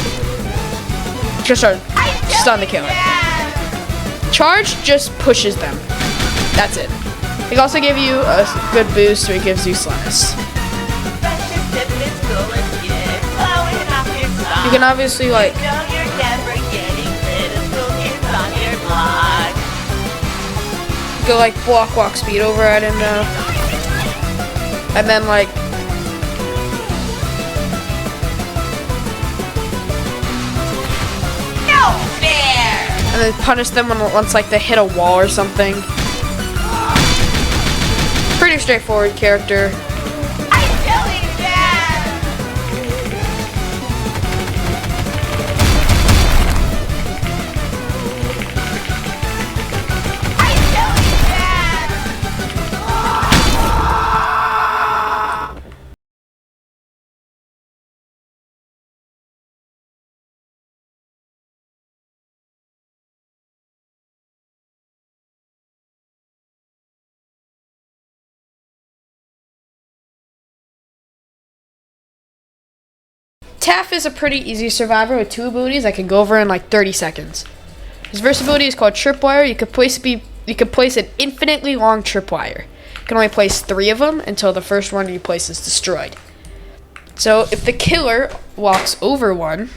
A: Just stun the killer. Charge just pushes them. That's it. He can also give you a good boost, or he gives you slowness. You can obviously like go like block, walk, speed over at him now, and then like and then punish them once like they hit a wall or something. Pretty straightforward character.
C: I'm doing that! I'm doing that!
A: Taff is a pretty easy survivor with 2 abilities I can go over in like 30 seconds. His first ability is called Tripwire. You could place an infinitely long tripwire. You can only place 3 of them until the first one you place is destroyed. So if the killer walks over one,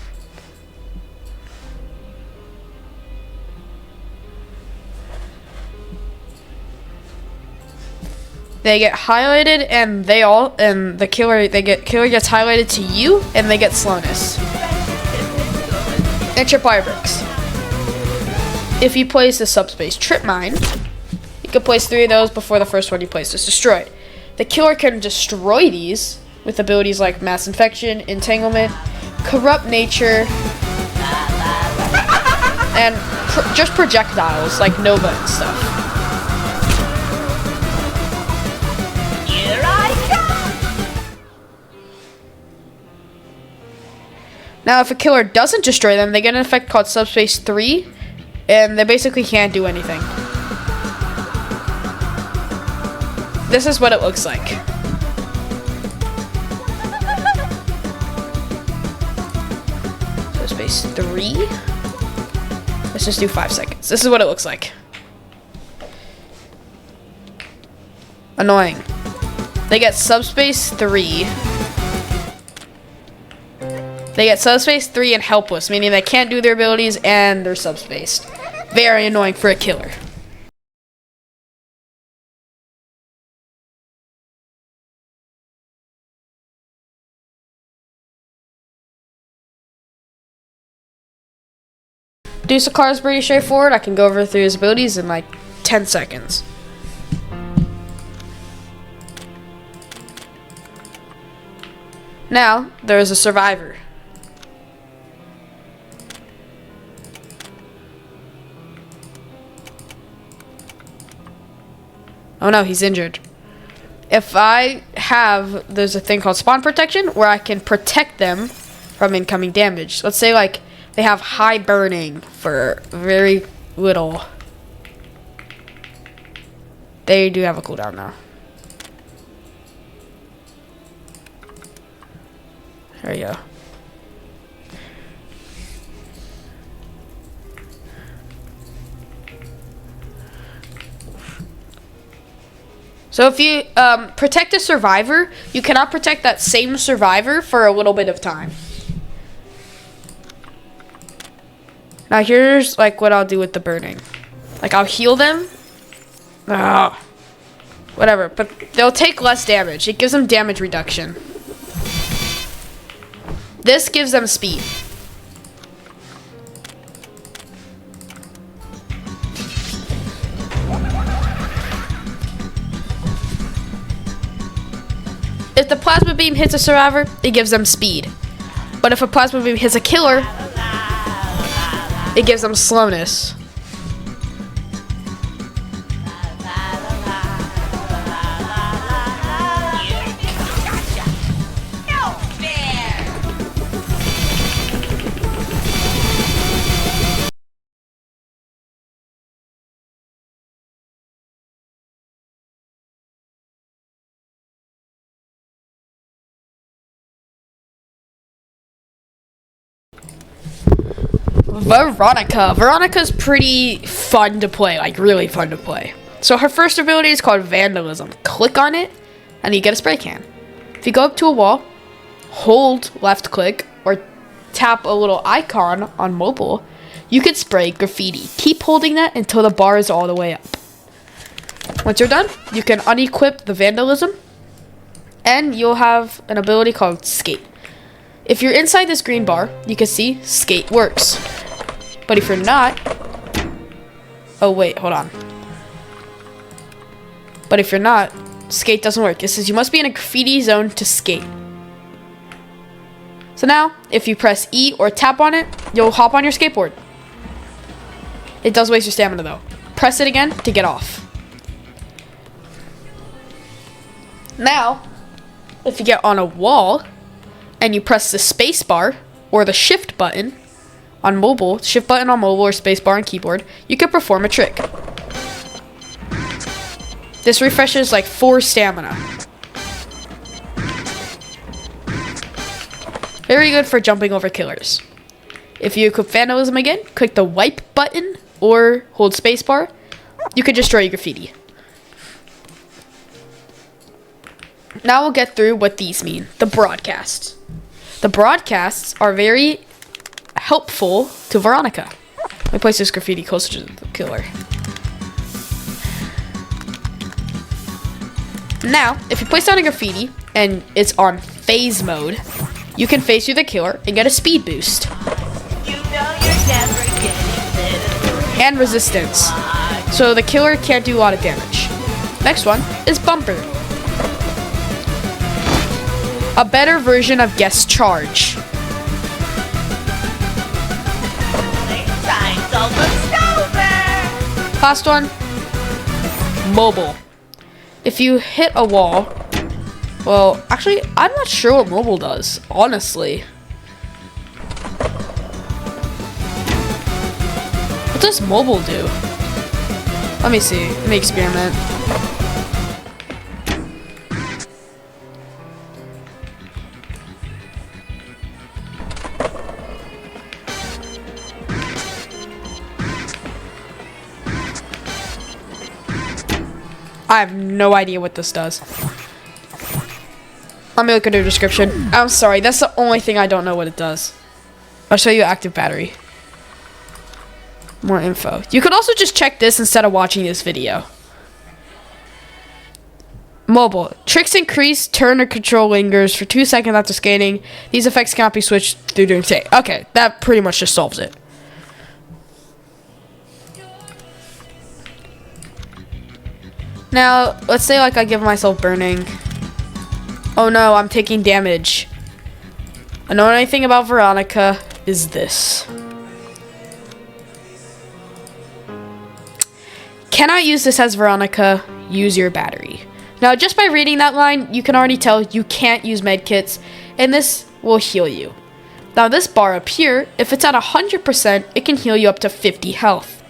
A: they get highlighted, and the killer gets highlighted to you, and they get slowness. And tripwire breaks. If you place a subspace trip mine, you can place 3 of those before the first one you place is destroyed. The killer can destroy these with abilities like mass infection, entanglement, corrupt nature, and just projectiles like Nova and stuff. Now, if a killer doesn't destroy them, they get an effect called Subspace 3, and they basically can't do anything. This is what it looks like. Subspace 3? Let's just do 5 seconds. This is what it looks like. Annoying. They get Subspace 3. They get Subspace 3 and Helpless, meaning they can't do their abilities and they're subspaced. Very annoying for a killer. Dusakar is pretty straightforward. I can go over through his abilities in like 10 seconds. Now, there is a survivor. Oh no, he's injured. If there's a thing called spawn protection where I can protect them from incoming damage. Let's say like they have high burning for very little. They do have a cooldown now. There you go. So if you protect a survivor, you cannot protect that same survivor for a little bit of time. Now here's like what I'll do with the burning. Like I'll heal them. Whatever, but they'll take less damage. It gives them damage reduction. This gives them speed. If the plasma beam hits a survivor, it gives them speed. But if a plasma beam hits a killer, it gives them slowness.
C: No fair.
A: Veronica. Veronica's pretty fun to play, like really fun to play. So her first ability is called Vandalism. Click on it, and you get a spray can. If you go up to a wall, hold left click, or tap a little icon on mobile, you can spray graffiti. Keep holding that until the bar is all the way up. Once you're done, you can unequip the Vandalism, and you'll have an ability called Skate. If you're inside this green bar, you can see Skate works. But if you're not... Oh, wait, hold on. But if you're not, Skate doesn't work. It says you must be in a graffiti zone to skate. So now, if you press E or tap on it, you'll hop on your skateboard. It does waste your stamina, though. Press it again to get off. Now, if you get on a wall... and you press the space bar or the shift button on mobile, shift button on mobile or space bar on keyboard, you can perform a trick. This refreshes like 4 stamina. Very good for jumping over killers. If you equip Vandalism again, click the wipe button or hold space bar, you can destroy your graffiti. Now we'll get through what these mean, the broadcasts. The broadcasts are very helpful to Veronica. Let me place this graffiti closer to the killer. Now, if you place down a graffiti and it's on phase mode, you can phase through the killer and get a speed boost.
C: You know you're never getting this.
A: And resistance. So the killer can't do a lot of damage. Next one is Bumper. A better version of Guest Charge.
C: Playtime's almost over.
A: Last one, Mobile. If you hit a wall, well, actually, I'm not sure what Mobile does, honestly. What does Mobile do? Let me see. Let me experiment. I have no idea what this does. Let me look at the description. I'm sorry, that's the only thing I don't know what it does. I'll show you active battery. More info. You could also just check this instead of watching this video. Mobile. Tricks increase, turn or control lingers for 2 seconds after skating. These effects cannot be switched through doing say. Okay, that pretty much just solves it. Now, let's say like I give myself burning. Oh no, I'm taking damage. I know anything about Veronica is this. Cannot use this as Veronica, use your battery. Now, just by reading that line, you can already tell you can't use medkits, and this will heal you. Now, this bar up here, if it's at 100%, it can heal you up to 50 health.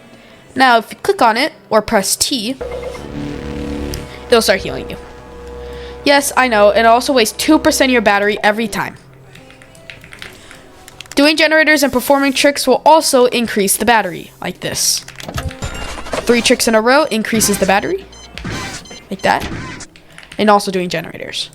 A: Now, if you click on it, or press T, it'll start healing you. Yes, I know, it also wastes 2% of your battery every time. Doing generators and performing tricks will also increase the battery, like this. 3 tricks in a row increases the battery, like that. And also doing generators.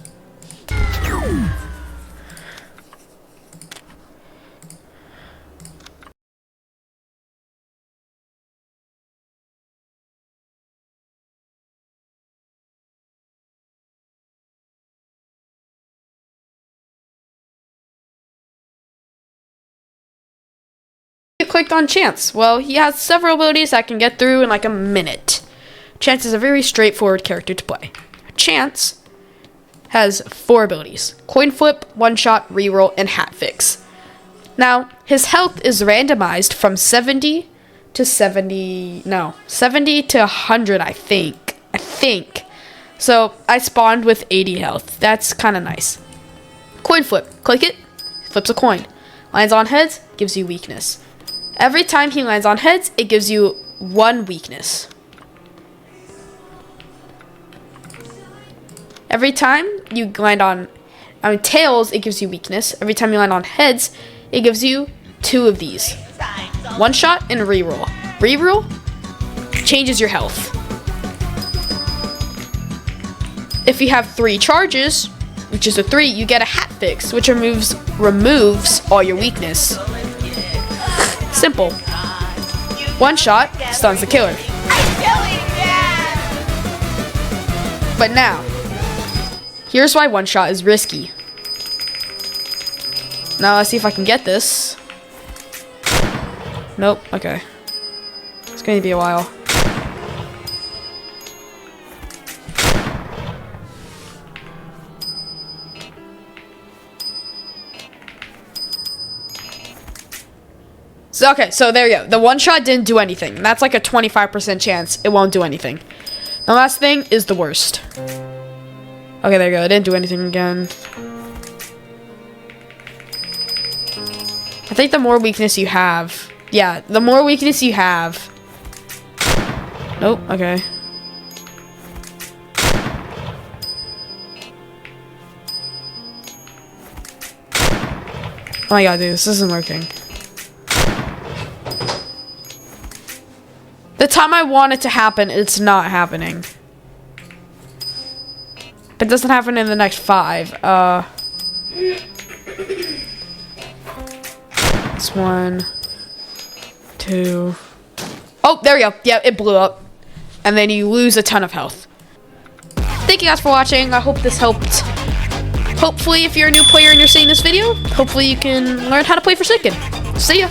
A: clicked on Chance. Well, he has several abilities that can get through in like a minute. Chance is a very straightforward character to play. Chance has 4 abilities: Coin Flip, One Shot, Reroll, and Hat Fix. Now, his health is randomized from 70 to 100, I think. So, I spawned with 80 health. That's kind of nice. Coin Flip. Click it, flips a coin. Lands on heads, gives you weakness. Every time he lands on heads, it gives you 1 weakness. Every time you land on tails, it gives you weakness. Every time you land on heads, it gives you 2 of these. One Shot and Reroll. Reroll changes your health. If you have 3 charges, which is a 3, you get a Hat Fix, which removes all your weakness. Simple. One Shot stuns the killer. But now, here's why One Shot is risky. Now let's see if I can get this. Nope, okay. It's going to be a while. So there you go. The One Shot didn't do anything. That's like a 25% chance it won't do anything. The last thing is the worst. Okay, there you go. It didn't do anything again. I think the more weakness you have... Yeah, the more weakness you have... Nope, okay. Oh my god, dude, this isn't working. The time I want it to happen, it's not happening. It doesn't happen in the next 5. It's 1, 2. Oh, there we go. Yeah, it blew up. And then you lose a ton of health. Thank you guys for watching. I hope this helped. Hopefully, if you're a new player and you're seeing this video, hopefully you can learn how to play Forsaken. See ya.